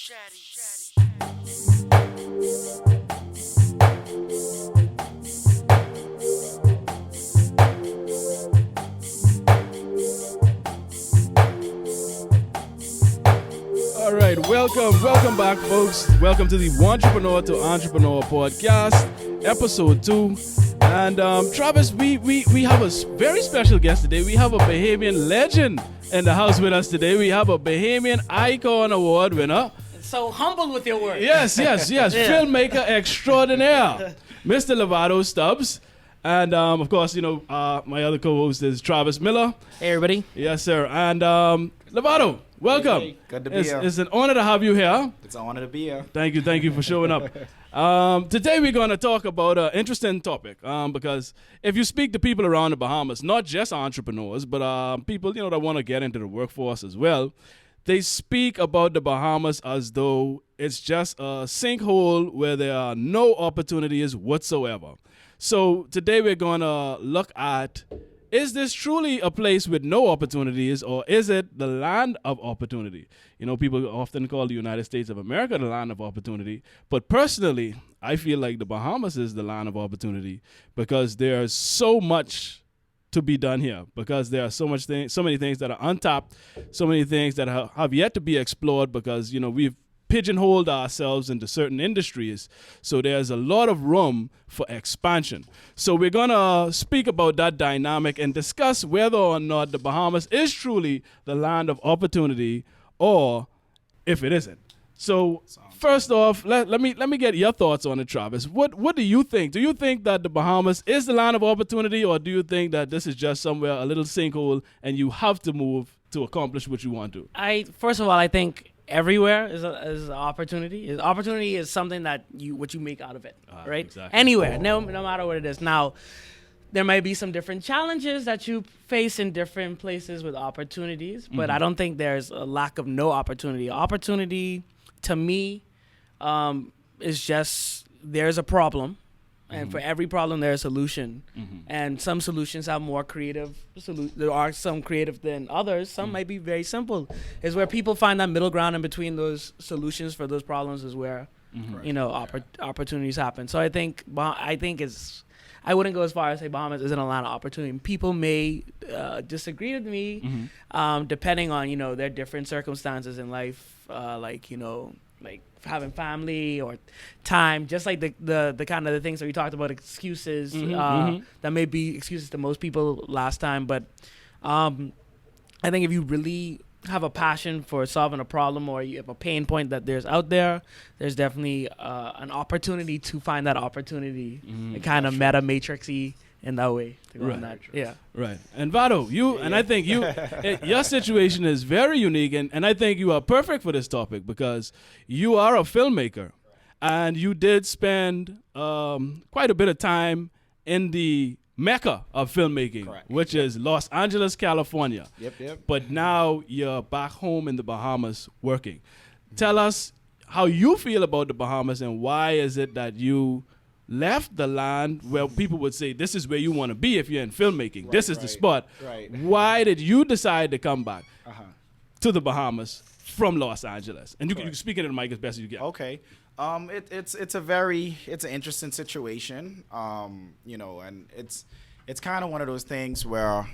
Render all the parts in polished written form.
All right, welcome back, folks. Welcome to the Wantrepreneur to Entrepreneur podcast, episode 2. And Travis, we have a very special guest today. We have a Bahamian legend in the house with us today. We have a Bahamian Icon Award winner. So humble with your words. Yes. Yeah. Filmmaker extraordinaire, Mr. Lavado Stubbs. And of course, my other co-host is Travis Miller. Hey, everybody. Yes, sir. And Lavado, welcome. Hey, good to be here. It's an honor to have you here. It's an honor to be here. Thank you for showing up. Today we're going to talk about an interesting topic because if you speak to people around the Bahamas, not just entrepreneurs, but people that want to get into the workforce as well, they speak about the Bahamas as though it's just a sinkhole where there are no opportunities whatsoever. So today we're going to look at, is this truly a place with no opportunities, or is it the land of opportunity? People often call the United States of America the land of opportunity. But personally, I feel like the Bahamas is the land of opportunity because there's so much to be done here, because there are so many things that are untapped, so many things that have yet to be explored because, we've pigeonholed ourselves into certain industries. So there's a lot of room for expansion. So we're going to speak about that dynamic and discuss whether or not the Bahamas is truly the land of opportunity or if it isn't. So first off, let me get your thoughts on it, Travis. What do you think? Do you think that the Bahamas is the land of opportunity, or do you think that this is just somewhere, a little sinkhole, and you have to move to accomplish what you want to? First of all, I think everywhere is an opportunity. Opportunity is something that what you make out of it, right? Exactly. Anywhere, no matter what it is. Now, there might be some different challenges that you face in different places with opportunities, but I don't think there's a lack of no opportunity. Opportunity, to me, is just there's a problem, and for every problem there's a solution, and some solutions have more creative. There are some creative than others. Some might be very simple. Is where people find that middle ground in between those solutions for those problems is where opportunities happen. So I think I wouldn't go as far as say Bahamas isn't a land of opportunity. People may disagree with me, depending on their different circumstances in life, like having family or time, just like the kind of the things that we talked about, excuses that may be excuses to most people last time. But I think if you really have a passion for solving a problem, or you have a pain point that there's out there, there's definitely an opportunity to find that opportunity, kind of meta matrixy in that way. To go on that. Yeah. Right. And Vado, and I think your situation is very unique, and I think you are perfect for this topic because you are a filmmaker, and you did spend quite a bit of time in the mecca of filmmaking, which is Los Angeles, California. Yep. But now you're back home in the Bahamas working. Tell us how you feel about the Bahamas, and why is it that you left the land where people would say this is where you want to be if you're in filmmaking. This is the spot. Right. Why did you decide to come back to the Bahamas from Los Angeles? And you can speak into the mic as best as you can. Okay. It's an interesting situation. And it's kind of one of those things where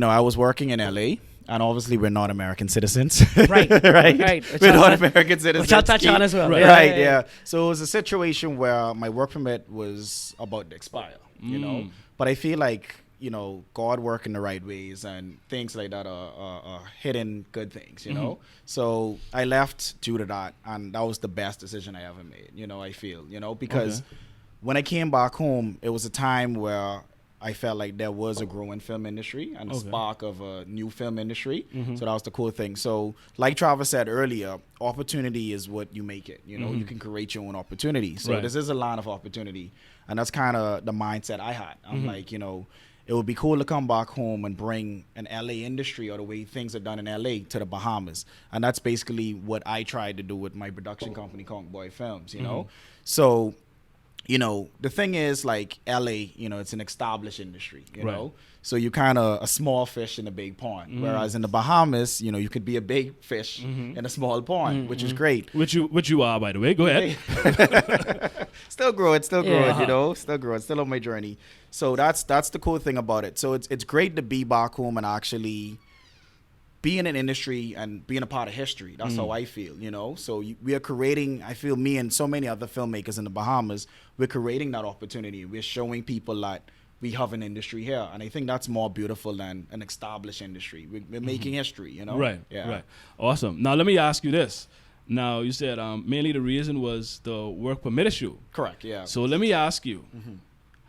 I was working in LA. And obviously, we're not American citizens. Right. We're not American citizens. Which I'll touch on as well. Right. Yeah. So it was a situation where my work permit was about to expire, But I feel like, God work in the right ways, and things like that are hidden good things, So I left due to that, and that was the best decision I ever made, I feel, because when I came back home, it was a time where I felt like there was a growing film industry and a spark of a new film industry. So that was the cool thing. So like Travis said earlier, opportunity is what you make it. You can create your own opportunity. So this is a line of opportunity. And that's kind of the mindset I had. I'm like, it would be cool to come back home and bring an LA industry, or the way things are done in LA, to the Bahamas. And that's basically what I tried to do with my production company, Conk Boy Films, So you know, the thing is, like, LA, you know, it's an established industry, you Right. know? So you kind of a small fish in a big pond. Whereas in the Bahamas, you know, you could be a big fish in a small pond, which is great. Which you are, by the way. Go ahead. Still growing, Yeah. you know, still growing, still on my journey. So that's the cool thing about it. So it's great to be back home and actually be in an industry and being a part of history. That's how I feel, you know. So we are creating, I feel, me and so many other filmmakers in the Bahamas, we're creating that opportunity. We're showing people that we have an industry here, and I think that's more beautiful than an established industry. We're making history, you know. Right. Yeah. Right. Awesome. Now let me ask you this. Now you said mainly the reason was the work permit issue. Correct. Yeah. So let me ask you,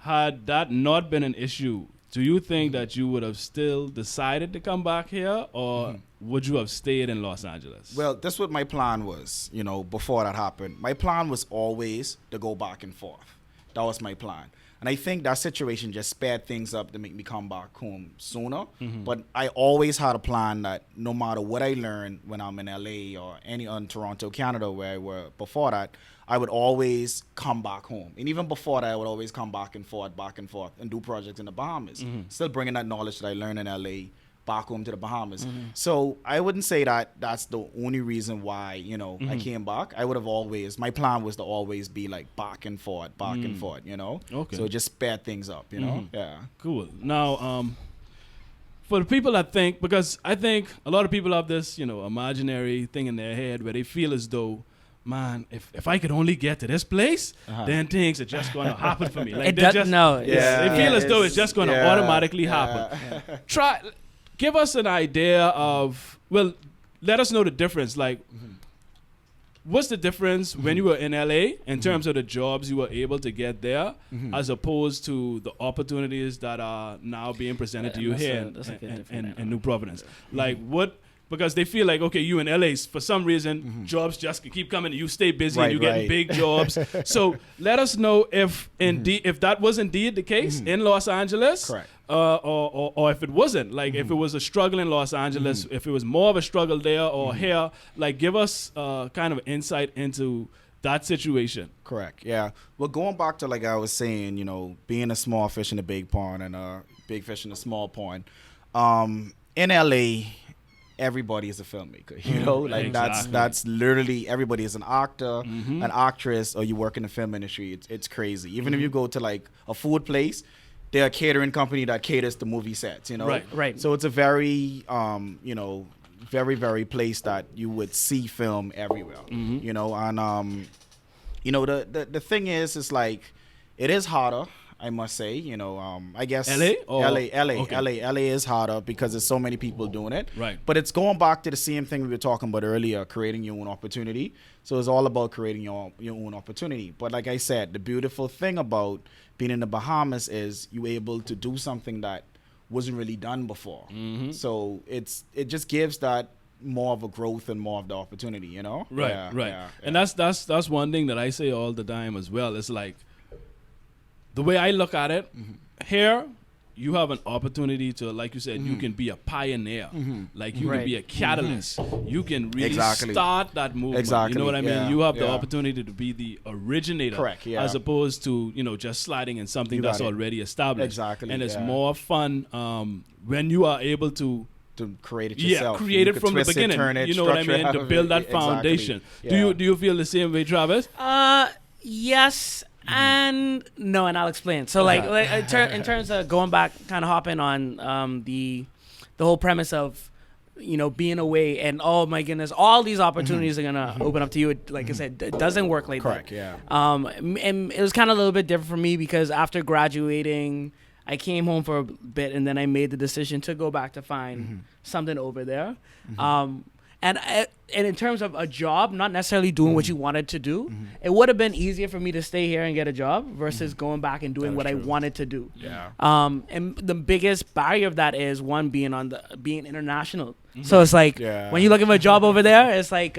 had that not been an issue, do you think that you would have still decided to come back here, or would you have stayed in Los Angeles? Well, that's what my plan was, you know, before that happened. My plan was always to go back and forth. That was my plan. And I think that situation just sped things up to make me come back home sooner. But I always had a plan that no matter what I learned when I'm in LA or in Toronto, Canada, where I were before that, I would always come back home. And even before that, I would always come back and forth, and do projects in the Bahamas. Still bringing that knowledge that I learned in LA back home to the Bahamas. So I wouldn't say that that's the only reason why, you know, I came back. I would have always, my plan was to always be like back and forth, you know. Okay. So it just sped things up, you know. Yeah. Cool. Now, for the people that think, because I think a lot of people have this, you know, imaginary thing in their head where they feel as though, man, if I could only get to this place, then things are just going to happen for me. Like It does, no. Yeah. they feel as though it's just going to automatically happen. Give us an idea of, well, let us know the difference. Like, what's the difference when you were in LA in terms of the jobs you were able to get there, as opposed to the opportunities that are now being presented to you here in New Providence? Like, what? Because they feel like, okay, you in LA, for some reason, jobs just keep coming. You stay busy and you get big jobs. So let us know if indeed if that was indeed the case in Los Angeles, Correct. Or if it wasn't. Like if it was a struggle in Los Angeles, if it was more of a struggle there or here. Like give us kind of insight into that situation. Correct. Yeah. Well, going back to like I was saying, you know, being a small fish in a big pond and a big fish in a small pond. In LA, everybody is a filmmaker, you know, like Exactly. that's literally everybody is an actor, an actress, or you work in the film industry. It's crazy. Even if you go to like a food place, they're a catering company that caters to movie sets, you know. Right. So it's a very, you know, very place that you would see film everywhere, you know. And you know, the thing is like it is harder. I must say, you know, I guess LA? LA is harder because there's so many people doing it. Right. But it's going back to the same thing we were talking about earlier, creating your own opportunity. So it's all about creating your own opportunity. But like I said, the beautiful thing about being in the Bahamas is you're able to do something that wasn't really done before. So it just gives that more of a growth and more of the opportunity, you know? Right. Yeah. And that's one thing that I say all the time as well. It's like, the way I look at it, here you have an opportunity to, like you said, you can be a pioneer. Like you can be a catalyst. You can really start that movement. Exactly. You know what I mean? Yeah. You have the opportunity to be the originator. Correct, yeah. As opposed to, you know, just sliding in something You got that's it. already established. Exactly, And it's yeah. more fun when you are able to create it yourself. create You it could from the twist it, beginning. turn it, You know what I structure it mean? out To of build it. that Exactly. foundation. Yeah. Do you feel the same way, Travis? Yes and no, and I'll explain. So like in terms of going back, kind of hopping on the whole premise of, you know, being away and oh my goodness, all these opportunities are gonna open up to you. Like I said, it doesn't work like Correct, that. yeah. And it was kind of a little bit different for me because after graduating, I came home for a bit and then I made the decision to go back to find something over there. And in terms of a job, not necessarily doing what you wanted to do, it would have been easier for me to stay here and get a job versus going back and doing what I wanted to do. Yeah. And the biggest barrier of that is one being being international. So it's like Yeah. when you're looking for a job over there, it's like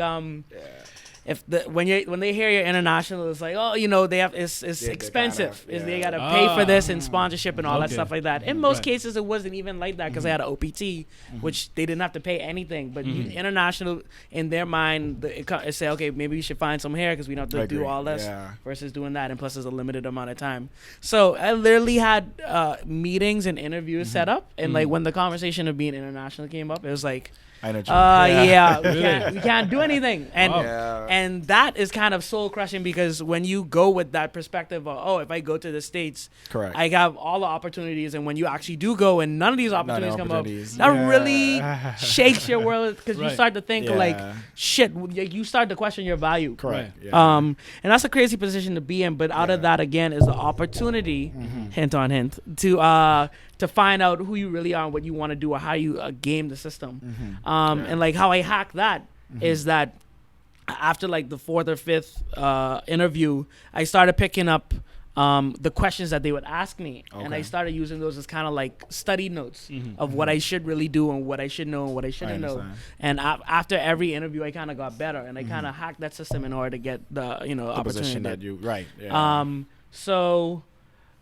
when they hear you're international, it's like, oh, you know, it's expensive. They gotta pay for this and sponsorship and all that stuff like that. In most cases, it wasn't even like that because they had an OPT, which they didn't have to pay anything. But international, in their mind, it say, okay, maybe we should find some here because we don't have to do all this versus doing that. And plus, there's a limited amount of time. So I literally had meetings and interviews set up, and like when the conversation of being international came up, it was like, we can't do anything, and that is kind of soul crushing because when you go with that perspective of, oh, if I go to the States, I have all the opportunities, and when you actually do go and none of these opportunities come up, that really shakes your world because you start to think like, shit, you start to question your value. And that's a crazy position to be in, but out of that again is the opportunity, hint on hint, to find out who you really are and what you want to do or how you game the system. And like how I hacked that is that after like the 4th or 5th interview, I started picking up the questions that they would ask me. And I started using those as kind of like study notes of what I should really do and what I should know and what I shouldn't know. And after every interview, I kind of got better and I kind of hacked that system in order to get the opportunity. Position that you So...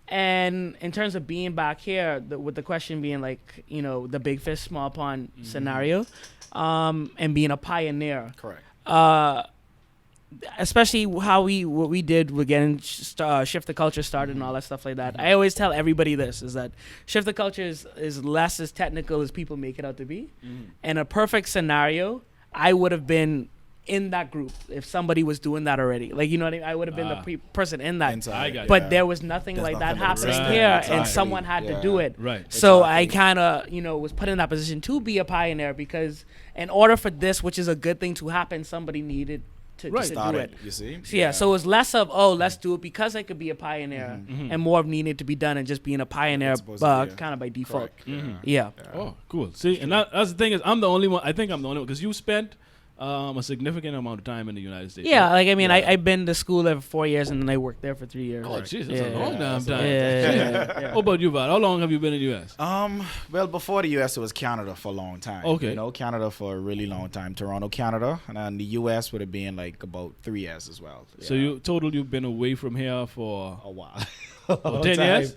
And in terms of being back here, with the question being like, you know, the big fish, small pond scenario, and being a pioneer. Especially what we did with getting Shift the Culture started and all that stuff like that. I always tell everybody this, is that Shift the Culture is less as technical as people make it out to be. In a perfect scenario, I would have been in that group if somebody was doing that already, like, you know what I mean? I would have been the person in that. But there was nothing like that happening here, and someone had to do it. So I kind of, you know, was put in that position to be a pioneer because in order for this, which is a good thing to happen, somebody needed to do it. You see? So so it was less of, oh, let's do it because I could be a pioneer, and more of needing to be done and just being a pioneer kind of by default. Oh, cool. See, and that's the thing is, I'm the only one. I think I'm the only one because you spent a significant amount of time in the United States. Yeah, like I mean, I've been to school there for 4 years and then I worked there for 3 years. Oh, jeez, that's a long damn time. What about you, Val? How long have you been in the U.S.? Well, before the U.S., it was Canada for a long time. You know, Canada for a really long time. Toronto, Canada, and then the U.S. would have been like about 3 years as well. So you've been away from here for a while. 10 years?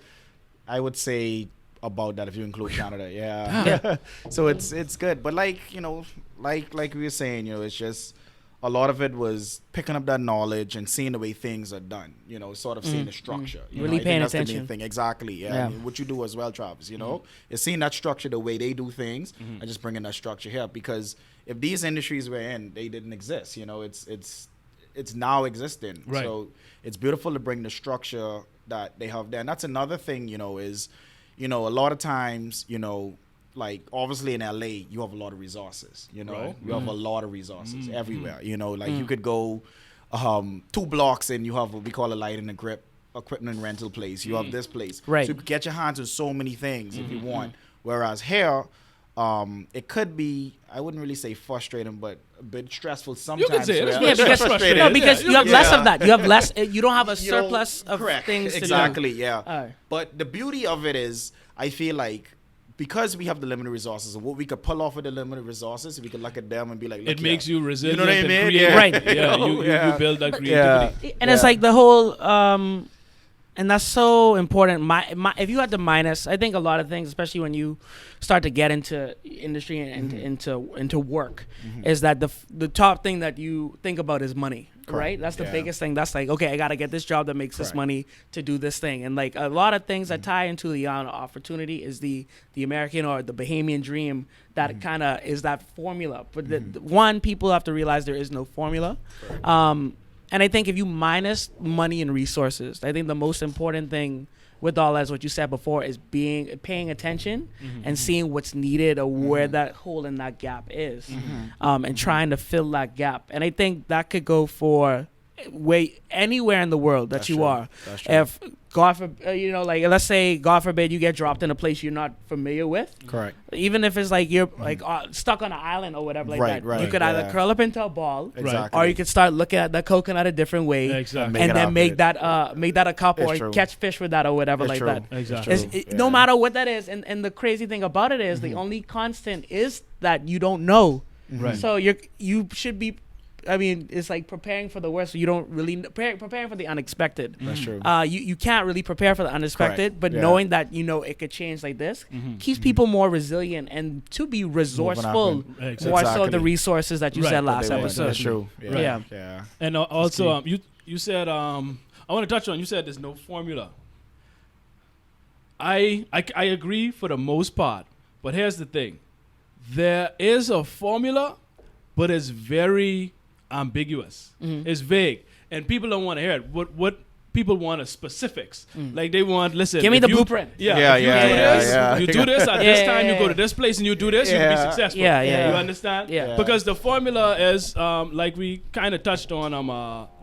I would say about that if you include Canada. So it's good, but like, you know, like we were saying, you know, it's just a lot of it was picking up that knowledge and seeing the way things are done, you know, sort of seeing the structure. You really know, paying that's attention. the main thing. Exactly. I mean, what you do as well, Travis, you know, is seeing that structure the way they do things and just bringing that structure here, because if these industries were in, they didn't exist, you know, it's now existing. So it's beautiful to bring the structure that they have there. And that's another thing, you know, is, you know, a lot of times, you know, like obviously in LA, you have a lot of resources, you know, you have a lot of resources everywhere, you know, like you could go 2 blocks and you have what we call a light and a grip equipment rental place. You have this place. So you could get your hands on so many things if you want. Whereas here, it could be, I wouldn't really say frustrating, but a bit stressful sometimes. You could say it. Because you have less of that. You have less. You don't have a surplus of things to do. Exactly. But the beauty of it is, I feel like, because we have the limited resources and what we could pull off with the limited resources, we could look at them and be like, look, it makes you resilient. You know what I mean? You build that creativity. And it's like the whole, and that's so important. If you had to minus, I think a lot of things, especially when you start to get into industry and into work, is that the top thing that you think about is money. Right? That's the biggest thing. That's like, okay, I got to get this job that makes this money to do this thing. And like a lot of things that tie into the opportunity is the American or the Bahamian dream that kind of is that formula. But one, people have to realize there is no formula. And I think if you minus money and resources, I think the most important thing with all that is what you said before, is paying attention and seeing what's needed or where that hole in that gap is, and trying to fill that gap. And I think that could go for anywhere in the world that you are. If God forbid, you know, like let's say God forbid you get dropped in a place you're not familiar with. Correct. Even if it's like you're like stuck on an island or whatever like that, you could either curl up into a ball, or you could start looking at the coconut a different way, and then make that a cup or catch fish with that or whatever like that. No matter what that is, and the crazy thing about it is the only constant is that you don't know. So you should be I mean, it's like preparing for the worst. So you don't really preparing for the unexpected. That's true. You can't really prepare for the unexpected, Correct. but Yeah. knowing that it could change like this keeps people more resilient and to be resourceful. Exactly. More so the resources that you Right. said last That's episode. true. Right. Yeah. Yeah. And also, you said I want to touch on. You said there's no formula. I agree for the most part, but here's the thing: there is a formula, but it's very ambiguous. It's vague, and people don't want to hear it. What people want is specifics. Like they want, listen, Give me if the you- blueprint. Yeah, if you do this, yeah. you do this at this time. You yeah, go to this place and you do this. You can be successful. Yeah, yeah. You understand? Yeah. Because the formula is like we kind of touched on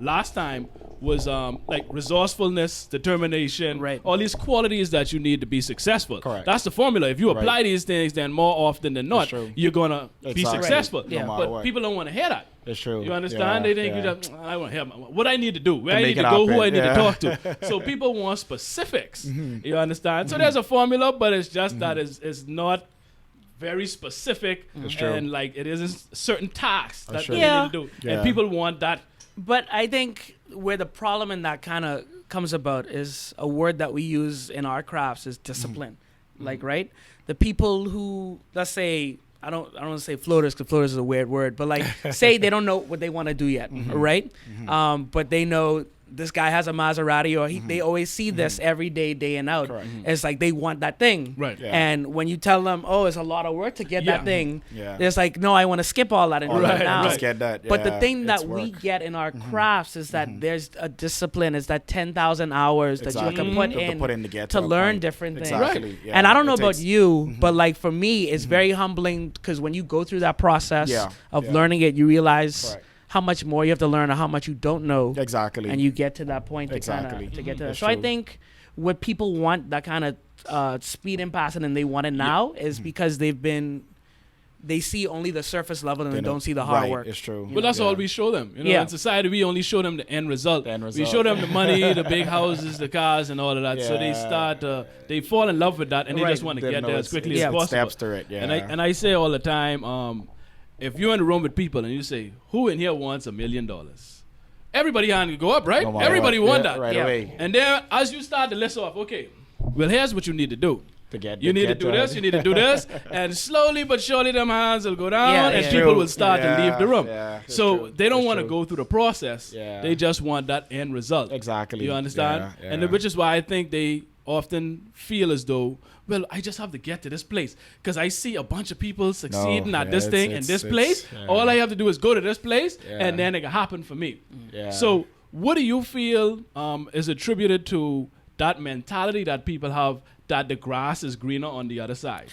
last time was like resourcefulness, determination, Right. all these qualities that you need to be successful. Correct. That's the formula. If you apply Right. these things, then more often than not, true. you're gonna be Exactly. successful. Right. Yeah. No matter But what. people don't want to hear that. It's true. You understand? They think you just, I want to hear what I need to do, where I make need to it go, who happen. I need Yeah. to talk to. So people want specifics. You understand? So there's a formula, but it's just that it's not very specific. That's true. And like it isn't certain tasks that true. they Yeah. need to do. Yeah. And people want that. But I think where the problem in that kind of comes about is a word that we use in our crafts is discipline. Like, right? The people who, let's say, I don't want to say floaters because floaters is a weird word, but like say they don't know what they want to do yet, right? But they know this guy has a Maserati or they always see this every day, day in out. Correct. It's like they want that thing. Right. Yeah. And when you tell them, oh, it's a lot of work to get Yeah. that thing, Yeah. it's like, no, I want to skip all that and do Right, it now. Just get that. But the yeah, thing that it's we work. get in our crafts is that there's a discipline, is that 10,000 hours that you Exactly. can put You have to in put in to get to to a learn point. different things. Exactly. Right. Yeah. And I don't know It about takes- you, but like for me, it's very humbling because when you go through that process Yeah, of yeah. learning it, you realize Correct. how much more you have to learn or how much you don't know. Exactly. And you get to that point to Exactly. to get to that. That's So I true. think what people want, that kind of speed and passing, and they want it now, is because they see only the surface level and they don't see the hard right, work. It's true. But that's all we show them. You know, Yeah. in society, we only show them the end result. The end We result. show them the money, the big houses, the cars, and all of that. So they Yeah. start, they fall in love with that, and they Right. just want to They get know there as it's- quickly yeah. as possible. Steps to it. Yeah. And I say all the time, if you're in a room with people and you say, who in here wants $1 million? Everybody hand will go up, right? No matter Everybody what. want Yeah, that. right Yeah. away. And then as you start to list off, okay, well, here's what you need to do. To get You need to get do this, it. you need to do this, and slowly but surely them hands will go down, Yeah, and yeah. people True. will start to Yeah, leave the room. yeah, it's So true. they don't It's want to true. go through the process. Yeah. They just want that end result. Exactly. You understand? Yeah, And yeah. which is why I think they often feel as though, well, I just have to get to this place because I see a bunch of people succeeding at yeah, this thing and this place. yeah. All I have to do is go to this place, Yeah. and then it can happen for me. Yeah. So, what do you feel is attributed to that mentality that people have, that the grass is greener on the other side?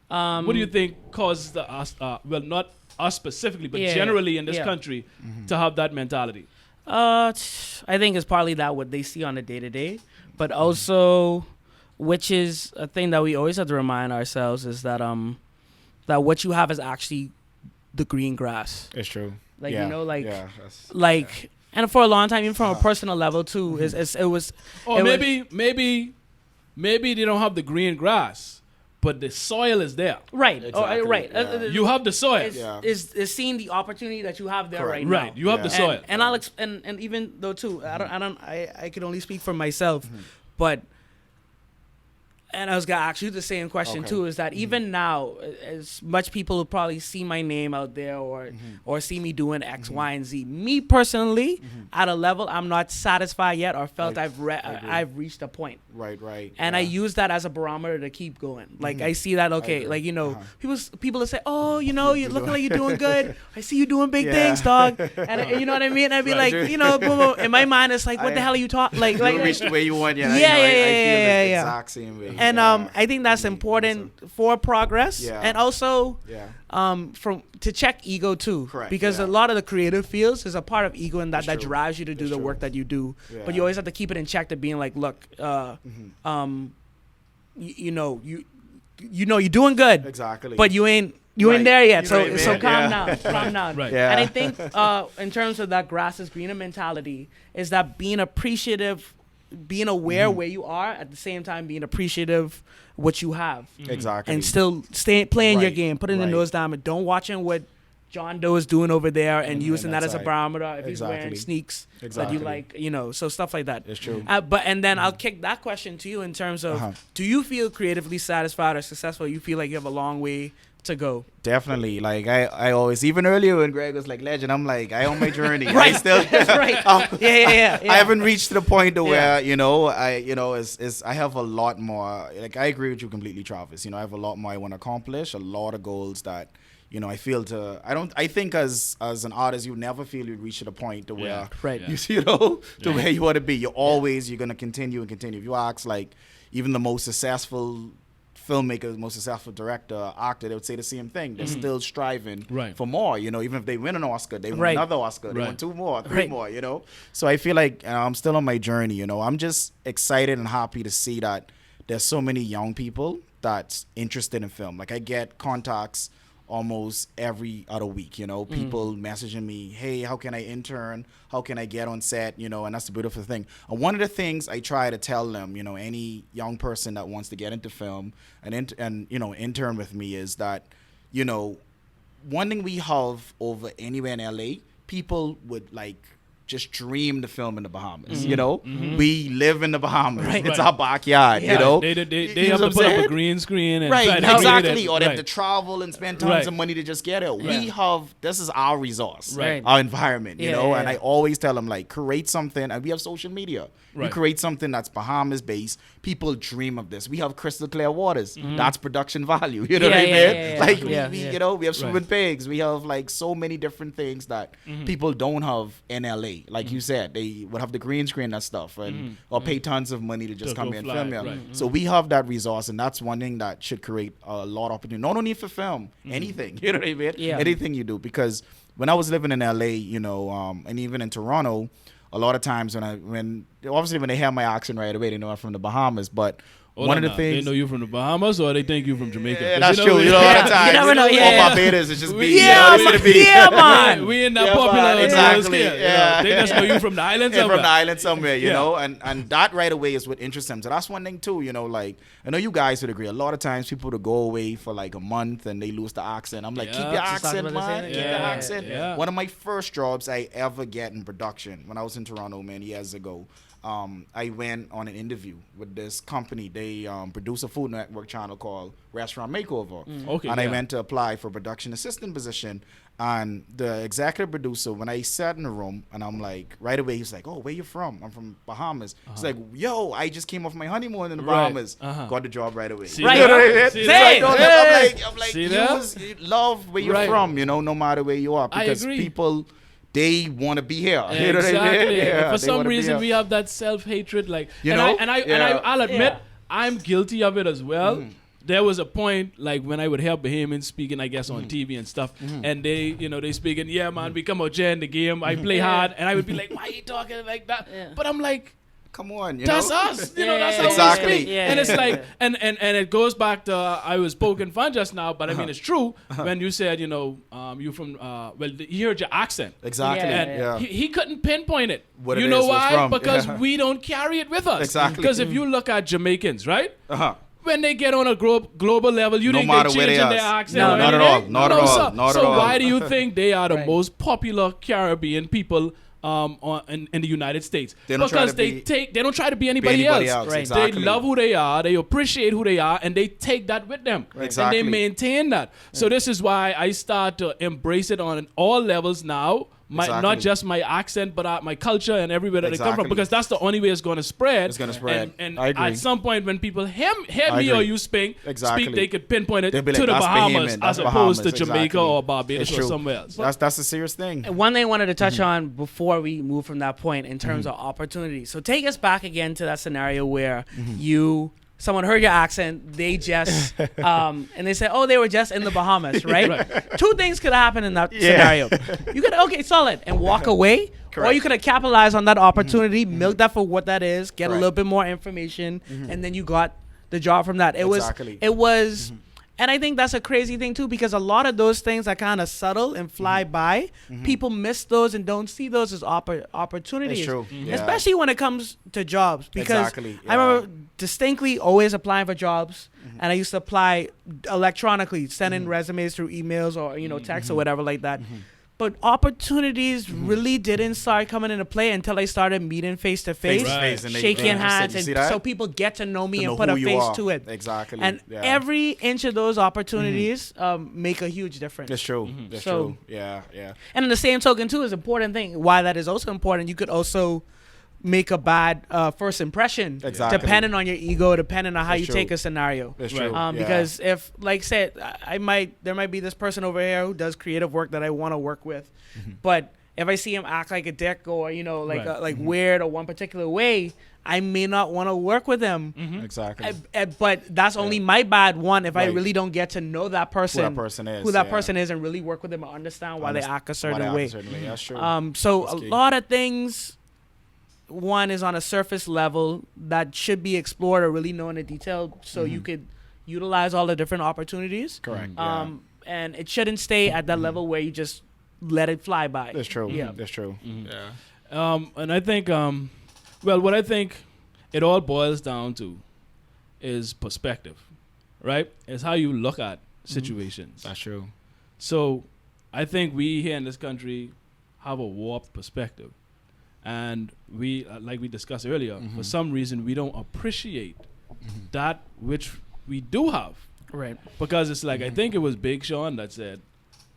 What do you think causes us, well, not us specifically, but Yeah, generally in this yeah. country to have that mentality? I think it's partly that what they see on a day to day, but also, which is a thing that we always have to remind ourselves, is that that what you have is actually the green grass. It's true. Like, yeah. you know, like yeah, that's- like, and for a long time, even from a personal level too, it was. Or it was- maybe they don't have the green grass, but the soil is there. right, Exactly, right. yeah. You have the soil. Is, Yeah. is seeing the opportunity that you have there Correct. right now. Right, you have the Yeah. soil. And I'll and even though too, I can only speak for myself, but. And I was gonna ask you the same question Okay. too. Is that even now, as much people will probably see my name out there or see me doing X, Y, and Z. Me personally, at a level I'm not satisfied yet, or felt I agree. I've reached a point. Right. And I use that as a barometer to keep going. Like I see that, okay, agree. like, you know, people will say, oh, you You're looking doing- like you're doing good. I see you doing big Yeah. things, dog. And you know what I mean? I'd be like, Right. you know, boom, boom. In my mind, it's like, what the I- hell are you talking? Like, You don't reach the way you want yet. I Yeah, know, I yeah, feel yeah, the yeah. exact same way. and Yeah. I think that's important for progress, Yeah. and also Yeah. from to check ego too. Correct, Because yeah. a lot of the creative fields is a part of ego, and that That's true. drives you to do That's the true. work that you do. Yeah. But you always have to keep it in check to being like, look, you know you're doing good, Exactly. but you ain't Right. there yet. You So know what I so mean? calm Yeah. down, calm down. Right. Yeah. And I think in terms of that grass is greener mentality, is that being appreciative, being aware where you are, at the same time being appreciative what you have, Exactly. and still playing your Right. game, putting the Right. nose down, and don't watching what John Doe is doing over there, and using that that's as a right. barometer if he's wearing Exactly. sneaks that Exactly. you like, so stuff like that. It's true. And then I'll kick that question to you in terms of, do you feel creatively satisfied or successful? You feel like you have a long way to go? Definitely. Like I always, even earlier when Greg was like legend, I'm like, I on my journey. Right. I still, That's right. Yeah. I haven't reached to the point to where, I have a lot more, like I agree with you completely, Travis. I have a lot more I want to accomplish, a lot of goals that, I feel I think as an artist, you never feel you reach to the point to where, Right. to where you want to be. You're going to continue and continue. If you ask like even the most successful filmmaker, the most successful director, actor, they would say the same thing. They're still striving for more, even if they win an Oscar, they win another Oscar, they win 2 more, 3 more, So I feel like I'm still on my journey, I'm just excited and happy to see that there's so many young people that's interested in film. Like I get contacts almost every other week, people messaging me, hey, how can I intern? How can I get on set? And that's the beautiful thing. And one of the things I try to tell them, any young person that wants to get into film and intern with me is that, one thing we have over anywhere in LA, people would like just dream the film in the Bahamas, We live in the Bahamas. Right. It's our backyard, They have to put up a green screen. And right, try to exactly. it. Or they have to travel and spend tons of money to just get it. This is our resource, our environment, and I always tell them, like, create something, and we have social media. You create something that's Bahamas based. People dream of this. We have crystal clear waters. That's production value. You know what I mean? Like we have swimming pigs. We have like so many different things that people don't have in LA. Like you said, they would have the green screen and stuff, and or pay tons of money to just come here and film here. So we have that resource, and that's one thing that should create a lot of opportunity. Not only for film, anything. You know what I mean? Yeah. Anything you do. Because when I was living in LA, and even in Toronto, a lot of times when they hear my accent right away, they know I'm from the Bahamas. But one of the things, they know you from the Bahamas, or they think you from Jamaica. Yeah, that's true. A lot of times, you never know. All Barbados is just being. Man. We ain't that popular. Exactly. They just know you from the island somewhere. From the island somewhere, you know, and that right away is what interests them. So that's one thing too, like I know you guys would agree. A lot of times people to go away for like a month and they lose the accent. I'm like, keep your accent, man. Keep your accent. Yeah. One of my first jobs I ever get in production when I was in Toronto, many years ago. I went on an interview with this company. They produce a Food Network channel called Restaurant Makeover. I went to apply for a production assistant position. And the executive producer, when I sat in the room, and I'm like, right away, he's like, oh, where you from? I'm from Bahamas. He's like, yo, I just came off my honeymoon in the Bahamas. Got the job right away. See You know what I mean? See So I told them, I'm like, See you love where you're from, no matter where you are. I Because agree. people, they want to be here. Exactly. You know what I mean? And for they some wanna be reason, here. we have that self-hatred. Like, I'll admit, I'm guilty of it as well. There was a point, like, when I would hear Bahamians speaking, I guess, on TV and stuff, and they, they speaking, yeah, man, we come out here in the game, I play hard, and I would be like, why are you talking like that? But I'm like, come on, that's us. That's how Exactly. we speak. And it's like, and it goes back to, I was poking fun just now, but I mean, it's true. When you said, you from, he heard your accent. Exactly. And he couldn't pinpoint it. What you it know is, what's why? from. Because we don't carry it with us. Exactly. Because if you look at Jamaicans, right? When they get on a global level, you No think matter they where changing they their are. accent. No, or not at anything? all. Not at all. Not so at all. why do you think they are the Right. most popular Caribbean people in the United States? They don't try Because to they don't try to be anybody else. Right. Exactly. They love who they are, they appreciate who they are, and they take that with them. Exactly. And they maintain that. So this is why I start to embrace it on all levels now. Not Exactly. just my accent, but my culture and everywhere that I come from, Exactly. because that's the only way it's going to spread. It's gonna spread. And I agree. at some point, when people hear I me or agree. you speak, Exactly. they could pinpoint it They'll to be the like, that's Bahamas Bahamian, that's as opposed to Bahamas, Jamaica exactly. or Barbados It's or true. somewhere else. That's a serious thing. One thing I wanted to touch on before we move from that point in terms of opportunity. So take us back again to that scenario where someone heard your accent, they just, and they said, oh, they were just in the Bahamas, right? Two things could happen in that scenario. You could, okay, solid, and walk away, or you could have capitalized on that opportunity, milk that for what that is, get a little bit more information, and then you got the job from that. It was, and I think that's a crazy thing too, because a lot of those things are kind of subtle and fly by. People miss those and don't see those as opportunities. It's true. Yeah. Especially when it comes to jobs. Because Exactly, I remember distinctly always applying for jobs. and I used to apply electronically, sending resumes through emails or text or whatever like that. But opportunities really didn't start coming into play until I started meeting face to face, shaking hands, and so people get to know me and put a face to it. Exactly. And every inch of those opportunities make a huge difference. That's true. That's true. Yeah, yeah. And in the same token, too, is an important thing. Why that is also important, you could also make a bad first impression, depending on your ego, depending on how you take a scenario. That's true. Because if, like said, there might be this person over here who does creative work that I want to work with, but if I see him act like a dick or like weird or one particular way, I may not want to work with him. Exactly. But that's only my bad one if I really don't get to know that person, who that person is, and really work with them and understand why they act a certain way. That's true. So that's a lot of things. One is on a surface level that should be explored or really known in detail, so you could utilize all the different opportunities. Correct. And it shouldn't stay at that level where you just let it fly by. That's true. Yeah, that's true. Yeah. And I think, what I think it all boils down to is perspective, right? It's how you look at situations. That's true. So I think we here in this country have a warped perspective. And we, like we discussed earlier, for some reason we don't appreciate that which we do have. Right. Because it's like, I think it was Big Sean that said,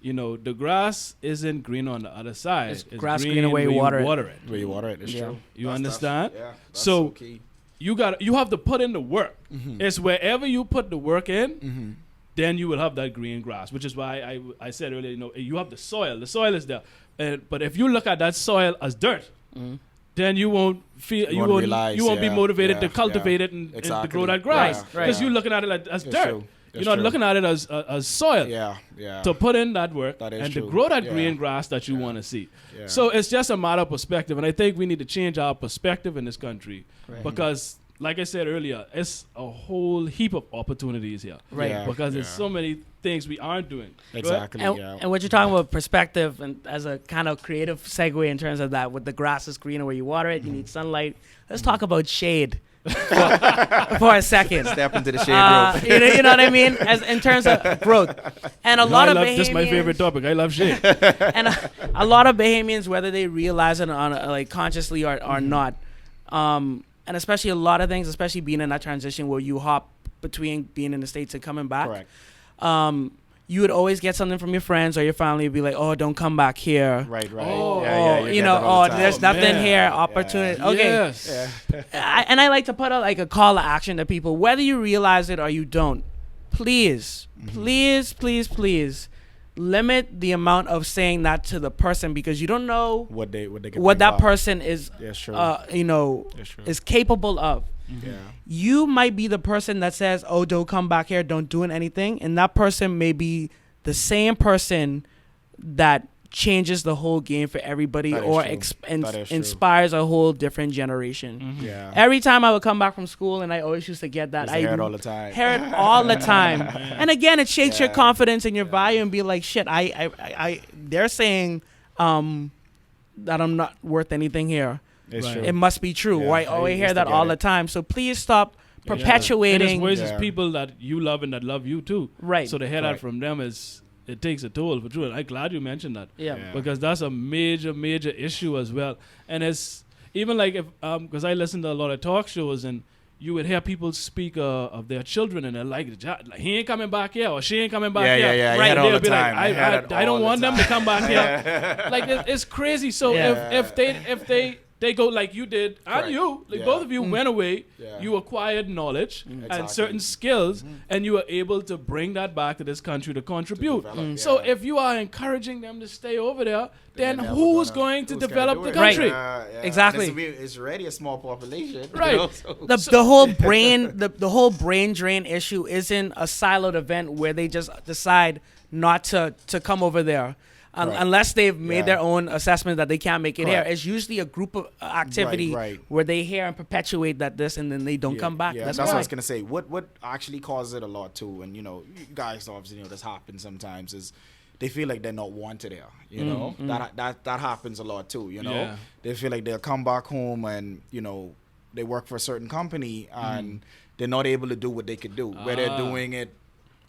the grass isn't green on the other side. It's grass green where you water it. Where you water it, it's true. You understand? Yeah. So key. You have to put in the work. It's wherever you put the work in, then you will have that green grass, which is why I said earlier, you have the soil. The soil is there. But if you look at that soil as dirt, then you won't feel you won't be motivated to cultivate it and to grow that grass because you're looking at it as dirt. You're not looking at it as soil. To put in that work and to grow that green grass that you want to see. So it's just a matter of perspective, and I think we need to change our perspective in this country because, like I said earlier, it's a whole heap of opportunities here. Because there's so many things we aren't doing. Exactly. And what you're talking about perspective, and as a kind of creative segue in terms of that, with the grass is greener where you water it, you need sunlight. Let's talk about shade for a second. Step into the shade room. You know what I mean? As in terms of growth, and a lot of Bahamians. This is my favorite topic. I love shade. And a lot of Bahamians, whether they realize it on consciously or not, and especially a lot of things, especially being in that transition where you hop between being in the States and coming back. Correct. You would always get something from your friends or your family would be like, oh, don't come back here. Right. There's nothing here, opportunity. Okay. Yes. And I like to put out like a call to action to people, whether you realize it or you don't. Please limit the amount of saying that to the person, because you don't know what that person is, is capable of. You might be the person that says, oh, don't come back here, don't do anything, and that person may be the same person that changes the whole game for everybody or inspires a whole different generation. Every time I would come back from school, and I always used to get that, I hear it all the time. And again, it shakes your confidence and your value, and be like, shit, they're saying that I'm not worth anything here. It must be true. Or I hear that all the time. So please stop perpetuating. And it's people that you love and that love you too. Right. So to hear that from them it takes a toll for true. I'm glad you mentioned that. Yeah. Because that's a major issue as well. And it's even like if because I listen to a lot of talk shows, and you would hear people speak of their children, and they're like, he ain't coming back here, or she ain't coming back here. Right. They'll be like, I don't want them to come back here. Like it's crazy. So if they go like you did, and you, like both of you went away, you acquired knowledge and certain skills, and you were able to bring that back to this country to contribute. So if you are encouraging them to stay over there, then who's going to develop the country? Exactly. It's already a small population. Right. The whole brain drain issue isn't a siloed event where they just decide not to come over there. Unless they've made their own assessment that they can't make it here. It's usually a group of activity where they hear and perpetuate this, and then they don't come back. That's what I was going to say. What actually causes it a lot too, and you guys obviously this happens sometimes, is they feel like they're not wanted there. That happens a lot too. They feel like they'll come back home, and they work for a certain company and they're not able to do what they could do, where they're doing it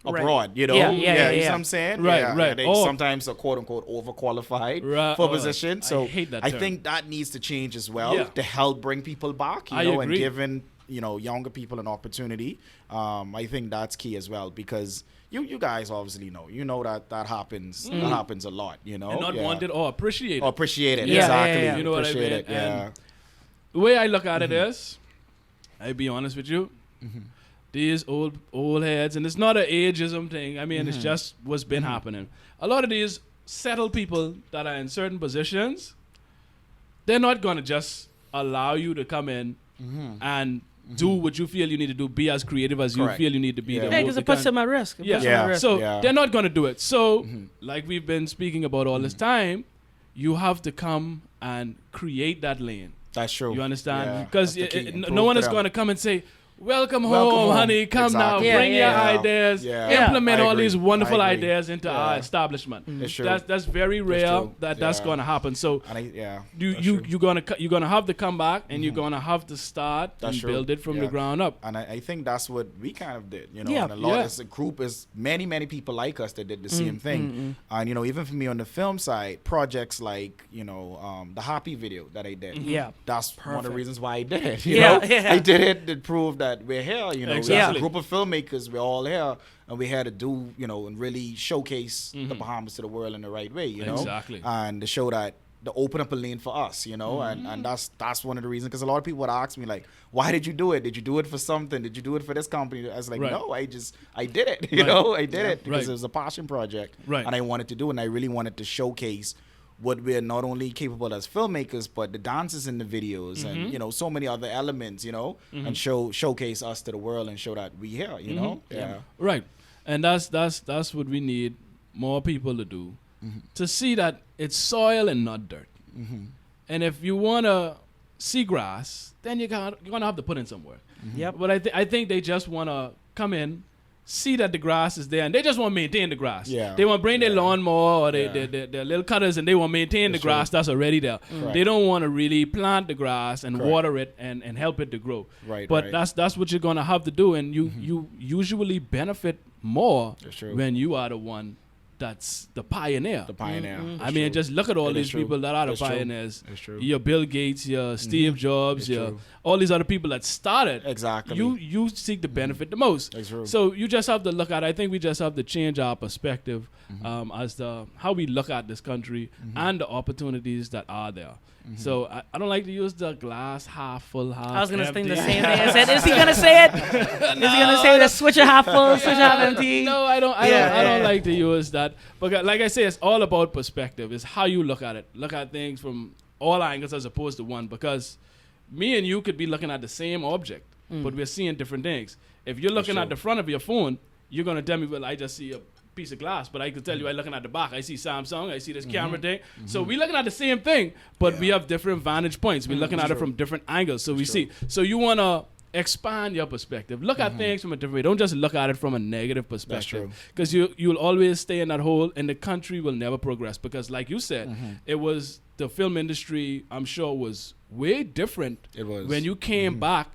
abroad, you know? Yeah, You know what yeah. I'm saying? Right, yeah, right. Yeah, they sometimes are quote unquote overqualified for position. So I hate that I term. think that needs to change as well to help bring people back, you I know, agree. and giving, you know, younger people an opportunity. I think that's key as well, because you guys obviously know, that happens. That happens a lot, you know? And not wanted or appreciated. Or appreciate it. Yeah, Exactly. yeah. You know what I Appreciate mean? it, yeah. And the way I look at it is, I'll be honest with you, these old heads, and it's not an ageism thing. I mean, it's just what's been happening. A lot of these settled people that are in certain positions, they're not going to just allow you to come in and do what you feel you need to do, be as creative as Correct. you feel you need to be. Yeah. to Yeah, move because the it puts con- them at risk. It puts them at risk. So Yeah. they're not going to do it. So, like we've been speaking about all this time, you have to come and create that lane. That's true. You understand? Yeah. Because That's the key. no Improve one is them. going to come and say, Welcome Welcome home, home. honey. Come now. Exactly. Bring Yeah, your yeah. ideas. Yeah. Implement I all agree. these wonderful I agree. ideas into our Yeah. establishment. It's true. That's very rare true. that's Yeah. going to happen. So And that's you're gonna have to come back and you're gonna have to start That's and true. build it from the Yeah. ground up. And I think that's what we kind of did, you know. Yeah. And a lot Yeah. as a group is many people like us that did the same thing. And you know, even for me on the film side, projects like the Happy video that I did. Yeah. That's one of the Perfect. reasons why I did it. You Yeah, know, yeah. I did it to prove that we're here. You know, Exactly. as a group of filmmakers, we're all here, and we had to do and really showcase the Bahamas to the world in the right way. You know, Exactly. and to show that. To open up a lane for us, and that's one of the reasons, because a lot of people would ask me like, why did you do it? Did you do it for something? Did you do it for this company? I was like, Right. no, I did it. You Right. know, I did it because Right. it was a passion project, Right. and I wanted to do it, and I really wanted to showcase what we're not only capable as filmmakers, but the dances in the videos and so many other elements, and showcase us to the world and show that we here, yeah. Right. And that's what we need more people to do. To see that it's soil and not dirt. And if you want to see grass, then you're going to have to put in some work. Yep. But I think they just want to come in, see that the grass is there, and they just want to maintain the grass. Yeah. They want to bring their Yeah. lawnmower or Yeah. their little cutters, and they want to maintain That's the grass that's already there. Correct. They don't want to really plant the grass and Correct. water it and help it to grow. Right, But right. that's what you're going to have to do, and you usually benefit more That's true. when you are the one that's the pioneer. The pioneer. That's I mean, true. just look at all It is these true. people that are the It's true. pioneers. It's true. Your Bill Gates, your Steve Jobs, It's your true. all these other people that started. Exactly. You seek the benefit the most. It's true. So you just have to look at. I think we just have to change our perspective as to how we look at this country and the opportunities that are there. So I don't like to use the glass half full, half I was gonna think the empty. same thing. I said, is he gonna say it? Is he gonna say the switcher half full, switcher half empty? No, I don't. I don't like to use that. But like I say, it's all about perspective. It's how you look at it. Look at things from all angles as opposed to one. Because me and you could be looking at the same object, but we're seeing different things. If you're looking at the front of your phone, you're gonna tell me, well, I just see a piece of glass, but I can tell you I'm looking at the back. I see Samsung, I see this camera thing. So we're looking at the same thing, but we have different vantage points. We're looking at it from different angles. So we see. So you want to expand your perspective. Look at things from a different way. Don't just look at it from a negative perspective. true. Because you'll always stay in that hole, and the country will never progress. Because like you said, it was the film industry, I'm sure, was way different It was. when you came back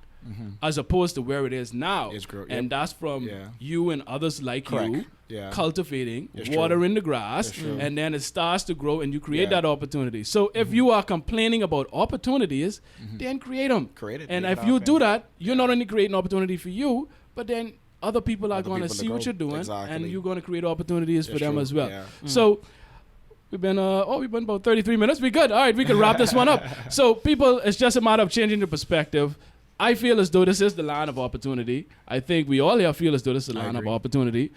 as opposed to where it is now. It's And yep. that's from Yeah. you and others like Correct. you Yeah. cultivating, It's true. watering the grass, It's true. and then it starts to grow and you create Yeah. that opportunity. So if you are complaining about opportunities, then create them. Create it, And make it if you do happen. that, you're not only creating opportunity for you, but then other people are Other going to people see to what go. you're doing, and Exactly. you're going to create opportunities for It's them true. as well. Yeah. So we've been about 33 minutes. We're good. All right, we can wrap this one up. So people, it's just a matter of changing the perspective. I feel as though this is the line of opportunity. I think we all here feel as though this is the I line of agree. opportunity.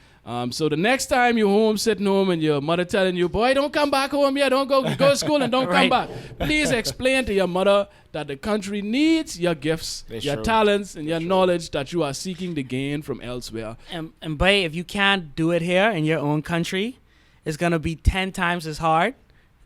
So the next time you're home, sitting home, and your mother telling you, boy, don't come back home yet. Don't go to school and don't come Right. back. Please explain to your mother that the country needs your gifts, It's your true. talents, and your knowledge that you are seeking to gain from elsewhere. And boy, if you can't do it here in your own country, it's gonna be 10 times as hard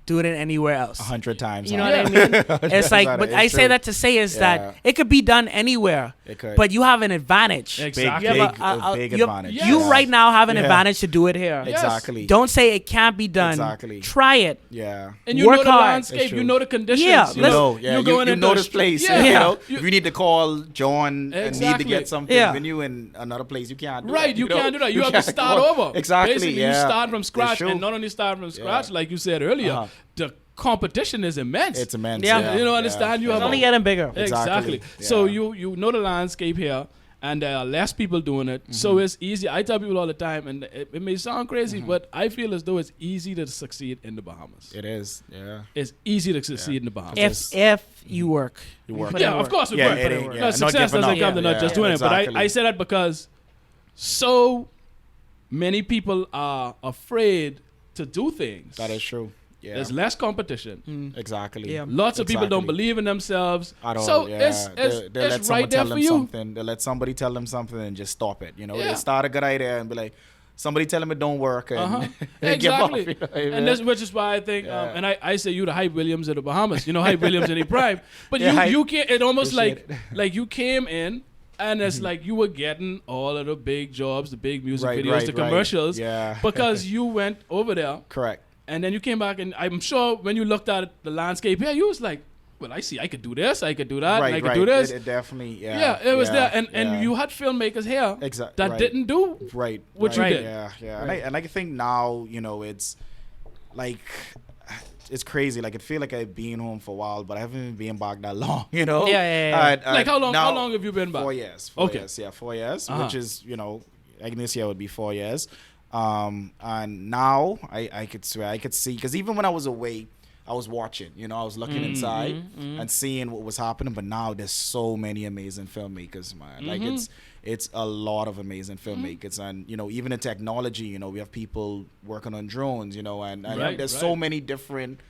do it anywhere else. 100 times. You know harder. what I mean? It's like, but It's I say true. that to say is Yeah. that it could be done anywhere, It could. but you have an advantage. Exactly. You have a big you have- advantage. Yes. You right now have an Yeah. advantage to do it here. Yes. Exactly. Don't say it can't be done. Exactly. Try it. Yeah. And you Work know the hard. landscape, It's you true. know the conditions. Yeah, you let's- know, Yeah, you're going you into know a this place. Yeah. You know, You- if you need to call John and need to Exactly. get something, Yeah. when you in another place, you can't do Right, that. you know? can't do that. You have to can't start go- over. Exactly. Basically, yeah. you start from It's scratch, true. and not only start from scratch, Yeah. like you said earlier, Uh-huh. the competition is immense. It's immense. Yeah. Yeah. You know, yeah. understand? You Yeah. have It's only a- getting bigger. Exactly. Exactly. So Yeah. you know the landscape here, and there are less people doing it. Mm-hmm. So it's easy. I tell people all the time, and it may sound crazy, Mm-hmm. but I feel as though it's easy to succeed in the Bahamas. It is. Yeah. It's easy to succeed in the Bahamas. If you work. You work. Put Yeah, in of work. course we Yeah, work. it But ain't- no, yeah, not success giving doesn't up. come to not Yeah, just doing it. But exactly. I say that because so many people are afraid to do things. That is true. Yeah. There's less competition. Exactly. Yeah. Lots of people don't Exactly. believe in themselves. At all, So yeah. it's They'll let it's someone right there tell for them you. something. They'll let somebody tell them something and just stop it. You know, Yeah. they start a good idea and be like, somebody tell them it don't work and Uh-huh. they give up. Exactly. You know what I mean? And this, which is why I think, Yeah. and I say you the Hype Williams of the Bahamas. You know, Hype Williams in the prime. But Yeah, Hype. you can't. It almost Appreciate like you came in. And it's like you were getting all of the big jobs, the big music Right, videos, right, the right. commercials, Yeah. because you went over there. Correct. And then you came back, and I'm sure when you looked at the landscape here, you was like, well, I see, I could do this, I could do that, Right, I could right. do this. It definitely, yeah. Yeah, it was yeah, there. yeah. And you had filmmakers here Exact- that right. didn't do Right. what right, you did. Yeah, yeah. Right. And I think now, you know, it's like, it's crazy. Like, it feel like I've been home for a while, but I haven't been back that long, you know? Yeah. Like how long? now- How long have you been back? 4 years. Okay. 4 years, Uh-huh. which is, you know, like this year would be 4 years. And now I could swear, I could see, because even when I was away, I was watching, you know, I was looking inside and seeing what was happening. But now there's so many amazing filmmakers, man. Like it's a lot of amazing filmmakers. And, you know, even in technology, you know, we have people working on drones, you know, and Right, there's so right. many different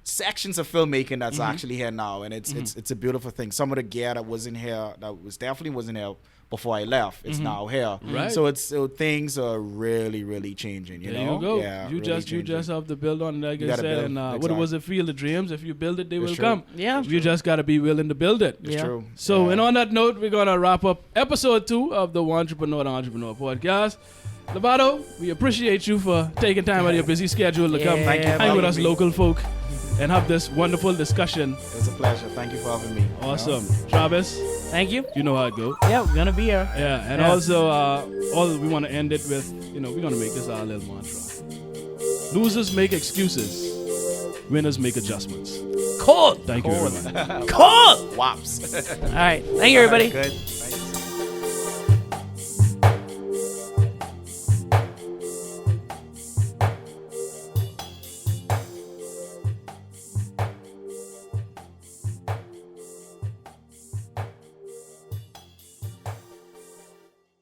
sections of filmmaking that's actually here now, and it's a beautiful thing. Some of the gear that wasn't here, that was definitely wasn't here before I left, it's now here. Right. So things are really changing. You There know, you go. Yeah, you really just changing. have to build on, like You I gotta said, build, and what exactly. was it? Field of dreams. If you build it, they It's will true. come. Yeah. You just got to be willing to build it. It's Yeah. true. So, Yeah. and on that note, we're gonna wrap up episode 2 of the Wantrepreneur, the Entrepreneur Podcast. Lavado, we appreciate you for taking time out of your busy schedule to come Yeah, Thank you for hang with having us me. local folk and have this wonderful discussion. It's a pleasure. Thank you for having me. Awesome. Travis, Thank you. you know how it goes. Yeah, we're gonna be here. Yeah, and Yeah. also, all we want to end it with, you know, we're gonna make this our little mantra. Losers make excuses, winners make adjustments. Cool. Thank you, everyone. Cool. Wops. All right. Thank you, everybody. Good.